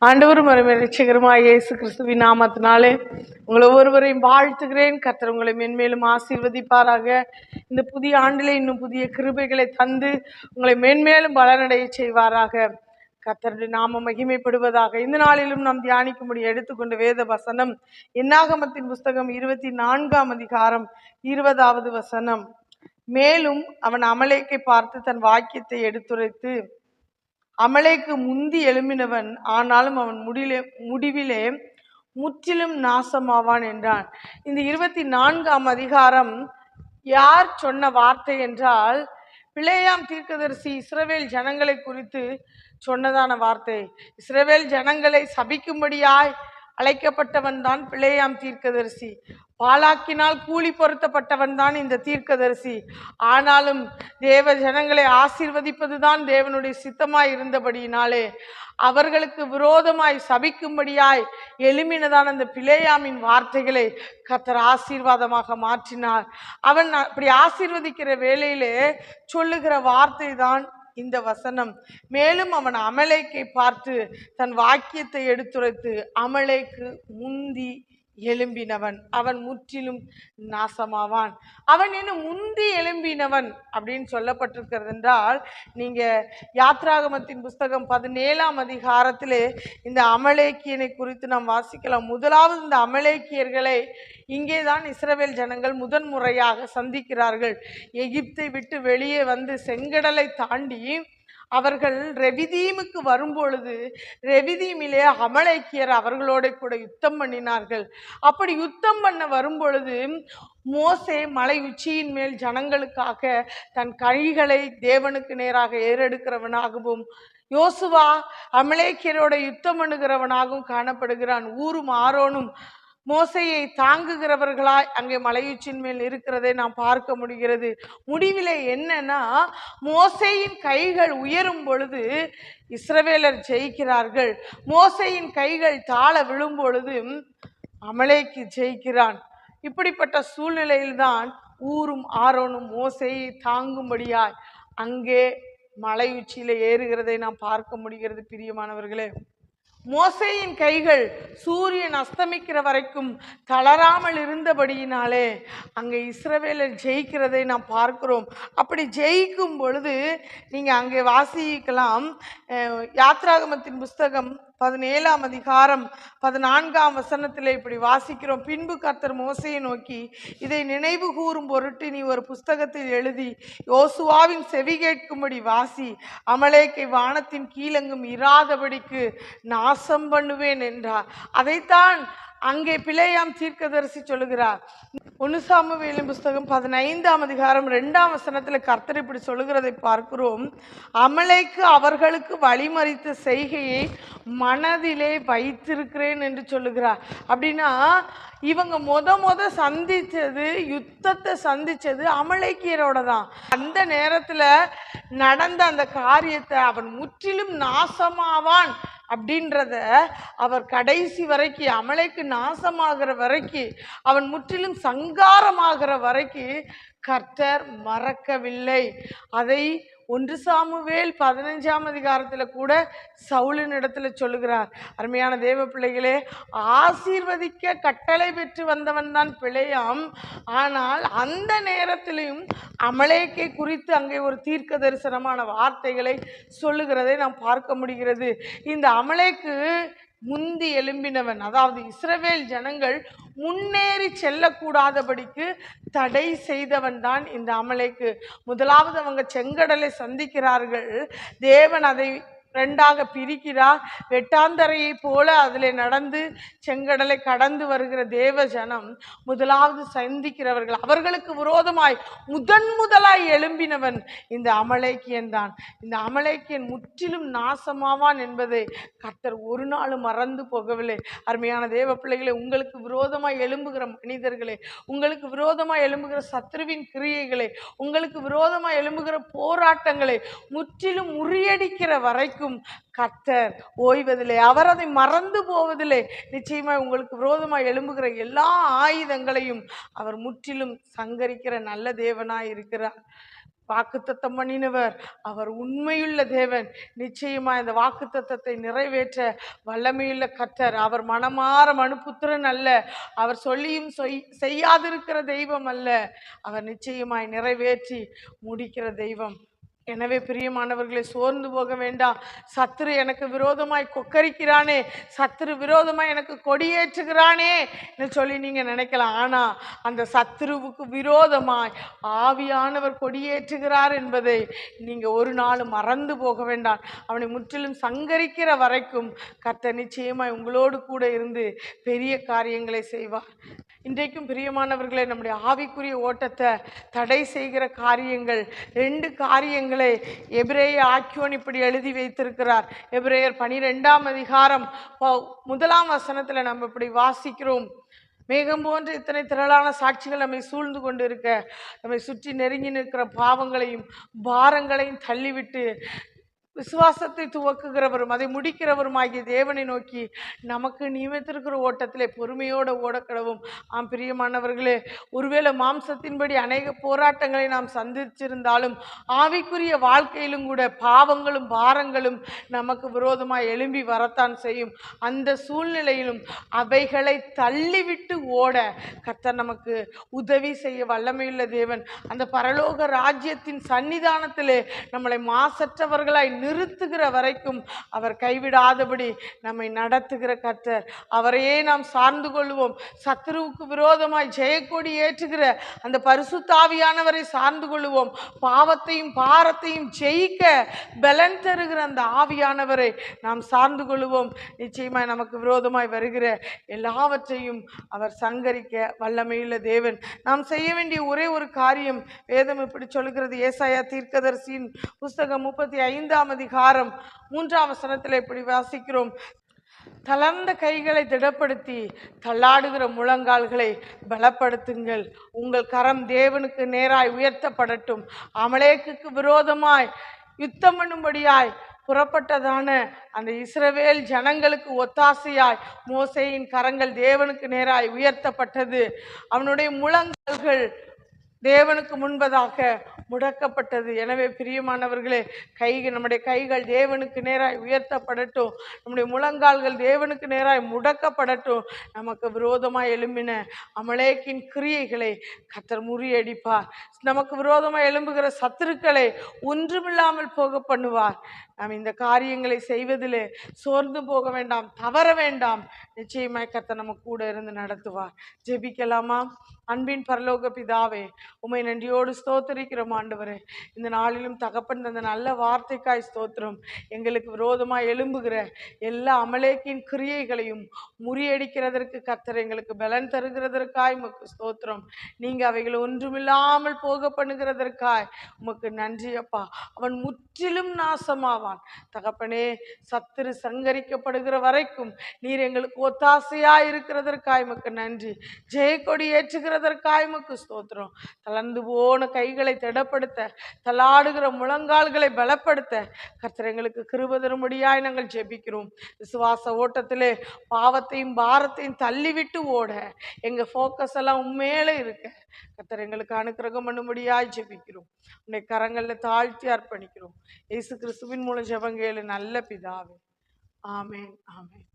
ஆண்டவரும் ரட்சகருமாய் இயேசு கிறிஸ்துவின் நாமத்தினாலே உங்களை ஒவ்வொருவரையும் வாழ்த்துகிறேன். கர்த்தர் உங்களை மென்மேலும் ஆசீர்வதிப்பாராக. இந்த புதிய ஆண்டிலே இன்னும் புதிய கிருபைகளை தந்து உங்களை மென்மேலும் பலனடைய செய்வாராக. கர்த்தருடைய நாமம் மகிமைப்படுவதாக. இந்த நாளிலும் நாம் தியானிக்கும்படி எடுத்துக்கொண்ட வேத வசனம் என்னாகமத்தின் புஸ்தகம் 24ஆம் அதிகாரம் 20வது வசனம். மேலும் அவன் அமலேக்கை பார்த்து தன் வாக்கியத்தை எடுத்துரைத்து, அமலேக்கு முந்தி எழும்பினவன், ஆனாலும் அவன் முடிவிலே முற்றிலும் நாசமாவான் என்றான். இந்த 24ஆம் அதிகாரம் யார் சொன்ன வார்த்தை என்றால், பிலேயாம் தீர்க்கதரிசி இஸ்ரவேல் ஜனங்களை குறித்து சொன்னதான வார்த்தை. இஸ்ரவேல் ஜனங்களை சபிக்கும்படியாய் அழைக்கப்பட்டவன் தான் பிலேயாம் தீர்க்கதரிசி. பாலாக்கினால் கூலி பொருத்தப்பட்டவன் தான் இந்த தீர்க்கதரிசி. ஆனாலும் தேவ ஜனங்களை ஆசீர்வதிப்பதுதான் தேவனுடைய சித்தமாய் இருந்தபடியினாலே அவர்களுக்கு விரோதமாய் சபிக்கும்படியாய் எழும்பினதான அந்த பிலேயாமின் வார்த்தைகளை கர்த்தர் ஆசீர்வாதமாக மாற்றினார். அவன் அப்படி ஆசீர்வதிக்கிற வேளையிலே சொல்லுகிற வார்த்தை தான் இந்த வசனம். மேலும் அவன் அமலேக்கை பார்த்து தன் வாக்கியத்தை எடுத்துரைத்து, அமலேக்கு முந்தி எழும்பினவன், அவன் முற்றிலும் நாசமாவான். அவன் இன்னும் முந்தி எழும்பினவன் அப்படின்னு சொல்லப்பட்டிருக்கிறது என்றால், நீங்க யாத்ராகமத்தின் புஸ்தகம் 17ஆம் அதிகாரத்திலே இந்த அமலேக்கியனை குறித்து நாம் வாசிக்கலாம். முதலாவது இந்த அமலேக்கியர்களை இங்கேதான் இஸ்ரவேல் ஜனங்கள் முதன்முறையாக சந்திக்கிறார்கள். எகிப்தை விட்டு வெளியே வந்து செங்கடலை தாண்டி அவர்கள் ரெவிதீமுக்கு வரும்பொழுது ரெவிதீமிலே அமலேக்கியர் அவர்களோட கூட யுத்தம் பண்ணினார்கள். அப்படி யுத்தம் பண்ண வரும்பொழுது மோசே மலை உச்சியின் மேல் ஜனங்களுக்காக தன் கைகளை தேவனுக்கு நேராக ஏறெடுக்கிறவனாகவும், யோசுவா அமலேக்கியரோட யுத்தம் பண்ணுகிறவனாகவும் காணப்படுகிறான். ஊரும் ஆரோனும் மோசையை தாங்குகிறவர்களாய் அங்கே மலையுச்சின் மேல் இருக்கிறதை நாம் பார்க்க முடிகிறது. முடிவிலே என்னன்னா, மோசையின் கைகள் உயரும் பொழுது இஸ்ரவேலர் ஜெயிக்கிறார்கள். மோசையின் கைகள் தாழ விழும் பொழுது அமலேக்கு ஜெயிக்கிறான். இப்படிப்பட்ட சூழ்நிலையில்தான் ஊரும் ஆரோனும் மோசையை தாங்கும்படியாய் அங்கே மலையுச்சியில ஏறுகிறதை நாம் பார்க்க முடிகிறது. பிரியமானவர்களே, மோசேயின் கைகள் சூரியன் அஸ்தமிக்கிற வரைக்கும் தளராமல் இருந்தபடியினாலே அங்கே இஸ்ரவேலர் ஜெயிக்கிறதை நாம் பார்க்கிறோம். அப்படி ஜெயிக்கும் பொழுது நீங்க அங்கே வாசிக்கலாம். யாத்ராகமத்தின் புஸ்தகம் 17ஆம் அதிகாரம் 14ஆம் வசனத்தில் இப்படி வாசிக்கிறோம். பின்பு கர்த்தர் மோசையை நோக்கி, இதை நினைவு கூறும் பொருட்டு நீ ஒரு புஸ்தகத்தில் எழுதி யோசுவாவின் செவி கேட்கும்படி வாசி. அமலேக்கை வானத்தின் கீழெங்கும் இராதபடிக்கு நாசம் பண்ணுவேன் என்றார். அதைத்தான் அங்கே பிலேயாம் தீர்க்கதரிசி சொல்லுகிறார். 1 சாமுவேலின் புஸ்தகம் 15ஆம் அதிகாரம் 2ஆம் வசனத்துல கர்த்தர் இப்படி சொல்லுகிறதை பார்க்கிறோம். அமலேக்கு அவர்களுக்கு வழிமறித்த செய்கையை மனதிலே வைத்திருக்கிறேன் என்று சொல்லுகிறார். அப்படின்னா இவங்க முத சந்திச்சது, யுத்தத்தை சந்திச்சது அமலேக்கியரோட தான். அந்த நேரத்துல நடந்த அந்த காரியத்தை அவன் முற்றிலும் நாசமாவான் அப்படின்றத அவர் கடைசி வரைக்கும், அமலேக்கு நாசமாகிற வரைக்கும், அவன் முற்றிலும் சங்காரமாகிற வரைக்கும் கர்த்தர் மறக்கவில்லை. அதை 1 சாமுவேல் 15ஆம் அதிகாரத்தில் கூட சவுலின் இடத்துல சொல்லுகிறார். அருமையான தேவ பிள்ளைகளே, ஆசீர்வதிக்க கட்டளை பெற்று வந்தவன் தான் பிலேயாம். ஆனால் அந்த நேரத்திலையும் அமலேக்கை குறித்து அங்கே ஒரு தீர்க்க தரிசனமான வார்த்தைகளை சொல்லுகிறதை நாம் பார்க்க முடிகிறது. இந்த அமலேக்கு முந்தி எழும்பினவன், அதாவது இஸ்ரவேல் ஜனங்கள் முன்னேறி செல்லக்கூடாதபடிக்கு தடை செய்தவன் தான் இந்த அமலேக்கு. முதலாவது அவங்க செங்கடலை சந்திக்கிறார்கள். தேவன் அதை 2ஆக பிரிக்கிறார். வெட்டாந்தரையை போல அதில் நடந்து செங்கடலை கடந்து வருகிற தேவ ஜனம் முதலாவது சந்திக்கிறவர்கள். அவர்களுக்கு விரோதமாய் முதலாய் எழும்பினவன் இந்த அமலேக்கியன் தான். இந்த அமலேக்கியன் முற்றிலும் நாசமாவான் என்பதை கர்த்தர் ஒரு நாளும் மறந்து போகவில்லை. அருமையான தேவ பிள்ளைகளே, உங்களுக்கு விரோதமாய் எழும்புகிற மனிதர்களே, உங்களுக்கு விரோதமாய் எழும்புகிற சத்ருவின் கிரியைகளை, உங்களுக்கு விரோதமாய் எழும்புகிற போராட்டங்களை முற்றிலும் முறியடிக்கிற வரைக்கும் கர்த்தர் ஓய்வதில்லை. அவர் அதை மறந்து போவதில்லை. நிச்சயமாய் உங்களுக்கு விரோதமாய் எழும்புகிற எல்லா ஆயுதங்களையும் அவர் முற்றிலும் சங்கரிக்கிற நல்ல தேவனாய் இருக்கிறார். வாக்குத்தத்தம் பண்ணினவர் அவர் உண்மையுள்ள தேவன். நிச்சயமா இந்த வாக்குத்தத்தத்தை நிறைவேற்ற வல்லமையுள்ள கர்த்தர். அவர் மனமாற மனுபுத்திரன் அல்ல, அவர் சொல்லியும் செய்யாதிருக்கிற தெய்வம் அல்ல, அவர் நிச்சயமாய் நிறைவேற்றி முடிக்கிற தெய்வம். எனவே பிரியமானவர்களை, சோர்ந்து போக வேண்டாம். சத்துரு எனக்கு விரோதமாய் கொக்கரிக்கிறானே, சத்துரு விரோதமாய் எனக்கு கொடியேற்றுகிறானே சொல்லி நீங்க நினைக்கலாம். ஆனா அந்த சத்துருவுக்கு விரோதமாய் ஆவியானவர் கொடியேற்றுகிறார் என்பதை நீங்க ஒரு நாளும் மறந்து போக வேண்டாம். அவனை முற்றிலும் சங்கரிக்கிற வரைக்கும் கர்த்தர் நிச்சயமாய் உங்களோடு கூட இருந்து பெரிய காரியங்களை செய்வார். இன்றைக்கும் பிரியமானவர்களை, நம்முடைய ஆவிக்குரிய ஓட்டத்தை தடை செய்கிற காரியங்கள், 2 காரியங்களை எபிரேய ஆக்கியோன் இப்படி எழுதி வைத்திருக்கிறார். எபிரேயர் 12ஆம் அதிகாரம் 1ஆம் வசனத்தில் நம்ம இப்படி வாசிக்கிறோம். மேகம் போன்ற இத்தனை திரளான சாட்சிகள் நம்மை சூழ்ந்து கொண்டு இருக்க, நம்மை சுற்றி நெருங்கி நிற்கிற பாவங்களையும் பாரங்களையும் தள்ளிவிட்டு விசுவாசத்தை துவக்குகிறவரும் அதை முடிக்கிறவரும் ஆகிய தேவனை நோக்கி நமக்கு நியமித்திருக்கிற ஓட்டத்திலே பொறுமையோடு ஓடக்கடவும். பிரியமானவர்களே, ஒருவேளை மாம்சத்தின்படி அநேக போராட்டங்களை நாம் சந்திச்சிருந்தாலும் ஆவிக்குரிய வாழ்க்கையிலும் கூட பாவங்களும் பாரங்களும் நமக்கு விரோதமாக எழும்பி வரத்தான் செய்யும். அந்த சூழ்நிலையிலும் அவைகளை தள்ளிவிட்டு ஓட கர்த்தர் நமக்கு உதவி செய்ய வல்லமையுள்ள தேவன். அந்த பரலோக ராஜ்யத்தின் சன்னிதானத்திலே நம்மளை மாசற்றவர்களாய் நிறுத்துகிற வரைக்கும் அவர் கைவிடாதபடி நம்மை நடத்துகிற கர்த்தர். அவரையே நாம் சார்ந்து கொள்வோம். சத்துருவுக்கு விரோதமாய் ஜெயக்கொடி ஏற்றுகிற அந்த பரிசுத்த ஆவியானவரை சார்ந்து கொள்வோம். பாவத்தையும் பாரத்தையும் ஜெயிக்க பலன் தருகிற அந்த ஆவியானவரை நாம் சார்ந்து கொள்வோம். நிச்சயமாய் நமக்கு விரோதமாய் வருகிற எல்லாவற்றையும் அவர் சங்கரிக்க வல்லமையுள்ள தேவன். நாம் செய்ய வேண்டிய ஒரே ஒரு காரியம், வேதம் இப்படி சொல்லுகிறது. ஏசாயா தீர்க்கதரிசியின் புஸ்தகம் 35ஆம் அதிகாரம் 3ஆம் வசனத்தில் இப்படி வாசிக்கிறோம். தளர்ந்த கைகளை திடப்படுத்தி தள்ளாடுகிற முழங்கால்களை பலப்படுத்துங்கள். உங்கள் கரம் தேவனுக்கு நேராய் உயர்த்தப்படட்டும். அமலேக்குக்கு விரோதமாய் யுத்தம் பண்ணும்படியாய் புறப்பட்டதான அந்த இஸ்ரவேல் ஜனங்களுக்கு ஒத்தாசையாய் மோசேயின் கரங்கள் தேவனுக்கு நேராய் உயர்த்தப்பட்டது. அவனுடைய முழங்கால்கள் தேவனுக்கு முன்பதாக முடக்கப்பட்டது. எனவே பிரியமானவர்களே, நம்முடைய கைகள் தேவனுக்கு நேராய் உயர்த்தப்படட்டும். நம்முடைய முழங்கால்கள் தேவனுக்கு நேராய் முடக்கப்படட்டும். நமக்கு விரோதமாய் எழும்பின அமலேக்கின் கிரியைகளை கர்த்தர் முறியடிப்பார். நமக்கு விரோதமாய் எழும்புகிற சத்துருக்களை ஒன்றுமில்லாமல் போக பண்ணுவார். நாம் இந்த காரியங்களை செய்வதிலே சோர்ந்து போக வேண்டாம், தவற வேண்டாம். நிச்சயமாய் கர்த்தர் நம்ம கூட இருந்து நடத்துவார். ஜெபிக்கலாமா? அன்பின் பரலோக பிதாவே, உம்மை நன்றியோடு ஸ்தோத்திரிக்கிறோம் ஆண்டவரே. இந்த நாளிலும் தகப்பன் அந்த நல்ல வார்த்தைக்காய் ஸ்தோத்திரம். எங்களுக்கு விரோதமாக எழும்புகிற எல்லா அமலேக்கின் கிரியைகளையும் முறியடிக்கிறதற்கு கர்த்தர் எங்களுக்கு பலன் தருகிறதற்காய் உமக்கு ஸ்தோத்திரம். நீங்கள் அவைகளை ஒன்றுமில்லாமல் போக பண்ணுகிறதற்காய் உமக்கு நன்றி அப்பா. அவன் முற்றிலும் நாசமாவான் தகப்பனே. சத்துரு சங்கரிக்கப்படுகிற வரைக்கும் நீர் எங்களுக்கு ஒத்தாசையாய் இருக்கிறதற்காய் உமக்கு நன்றி. ஜெயக்கொடி ஏற்றுகிறதற்காய் உமக்கு ஸ்தோத்திரம். தளர்ந்து போன கைகளை திடப்படுத்த, தள்ளாடுகிற முழங்கால்களை பலப்படுத்த கர்த்தர் எங்களுக்கு கிருபை தரும்படியாய் நாங்கள் ஜெபிக்கிறோம். விசுவாச ஓட்டத்திலே பாவத்தையும் பாரத்தையும் தள்ளிவிட்டு ஓட எங்க ஃபோக்கஸ் எல்லாம் உண்மையில இருக்க கர்த்தர் எங்களுக்கு அனுக்கிரகம் பண்ணும்படியாய் ஜெபிக்கிறோம். உன்னை கரங்களில் தாழ்த்தி அர்ப்பணிக்கிறோம். இயேசு கிறிஸ்துவின் மூலம் ஜெபங்கேளு நல்ல பிதாவே. ஆமேன், ஆமேன்.